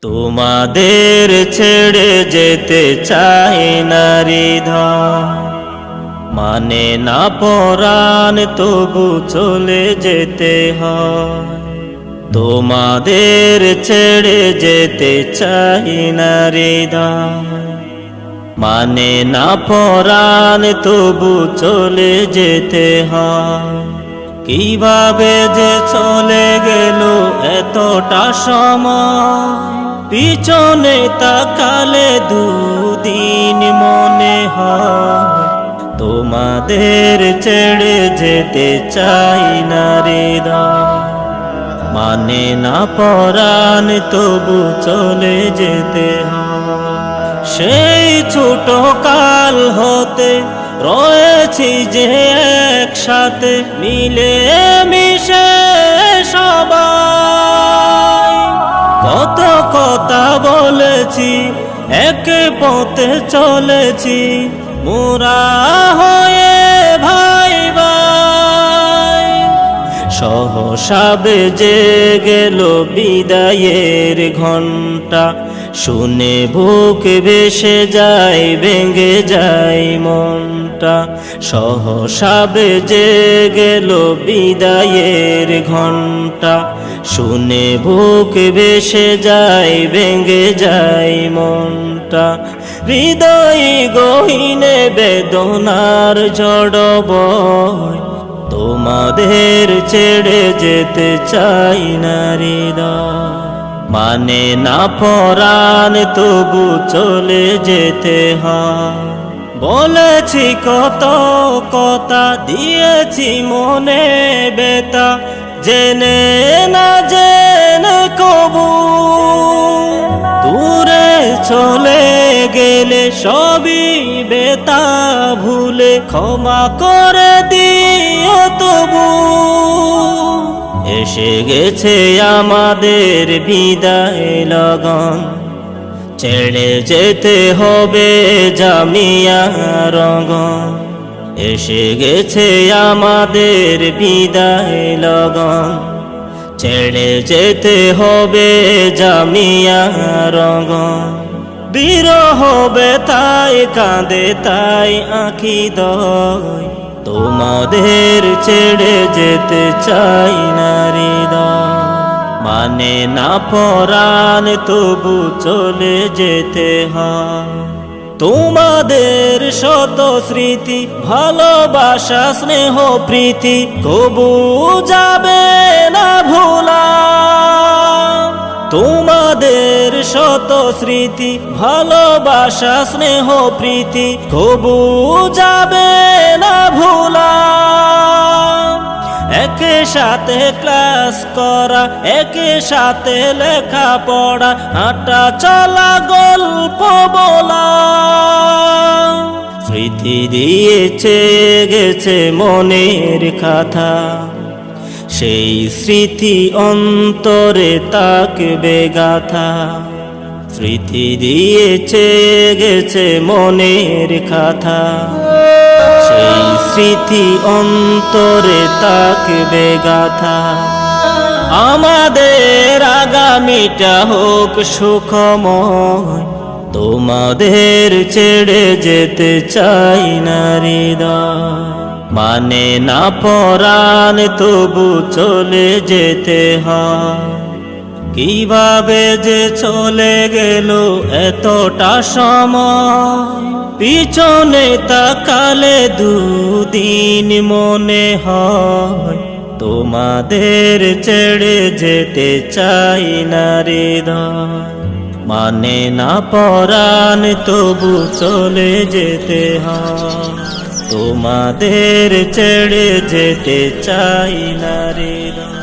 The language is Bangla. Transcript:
তোমাদের ছেড়ে যেতে চাই না হৃদয়, মানে না পরাণ তবু চলে যেতে হয়। তোমাদের ছেড়ে যেতে চাই না হৃদয়, মানে না পরাণ তবু চলে যেতে হয়। কিভাবে যে চলে গেল এতটা সময়, পিছনে তাকালে দুদিন মনে হয়। তোমাদের ছেড়ে যেতে চাই না হৃদয়, মানে না পরাণ তবু চলে যেতে হয়। সেই ছোট কাল হতে রয়েছি যে একসাথে, মিলে মিশে সবাই। কত কথা বলেছি, একে পথে চলেছি, মোরা হয়ে ভাই ভাই। সহসা বেজে গেল বিদায়ের ঘণ্টা, শুনে বুক ভেসে যায়, ভেঙে যায় মনটা। সহসা বেজে গেল বিদায়ের ঘণ্টা, শুনে বুক ভেসে যায়, ভেঙে যায় মনটা। হৃদয় গহীনে বেদনার ঝড় বয়, তোমাদের ছেড়ে যেতে চাই না হৃদয়, মানে না পরাণ তবু চলে যেতে হয়। বলেছি কত কথা, দিয়েছি মনে ব্যথা, জেনে না জেনে কবু। দূরে চলে গেলে সবই ব্যথা ভুলে, ক্ষমা করে দিও তবু। এসে গেছে আমাদের বিদায় লগন, ছেড়ে যেতে হবে জামিয়া রঙন। এসে গেছে আমাদের বিদায় লগন, ছেড়ে যেতে হবে জামিয়া রঙন। বিরহ তাই কাঁদে তাই আঁখি দয়, তোমাদের ছেড়ে যেতে চাই না হৃদয়, মানে না পরাণ তবু চলে যেতে হয়। তোমাদের শত স্মৃতি, ভালোবাসা স্নেহ প্রীতি, কবু যাবে না ভোলা। তোমাদের শত স্মৃতি, ভালোবাসা স্নেহ প্রীতি, কবু যাবে না ভোলা। একে সাথে ক্লাস করা, একে সাথে লেখা পড়া, হাঁটা চলা গল্প বলা। স্মৃতি দিয়েছে গেছে মনের কথা, সেই স্মৃতি অন্তরে তাকবে গাথা। স্মৃতি দিয়েছে গেছে মনের কথা, সেই স্মৃতি অন্তরে তাকবে গাথা। আমাদের আগামীটা হোক সুখময়, তোমাদের ছেড়ে যেতে চাই না হৃদয়, মানে না পরাণ তবু চলে যেতে হয়। কিভাবে যে চলে গেল এতটা সময়, পিছনে তাকালে দুদিন মনে হয়। তোমাদের ছেড়ে যেতে চাই না হৃদয়, মানে না পরাণ তবু চলে যেতে হয়। তোমাদের ছেড়ে যেতে চাই না হৃদয়।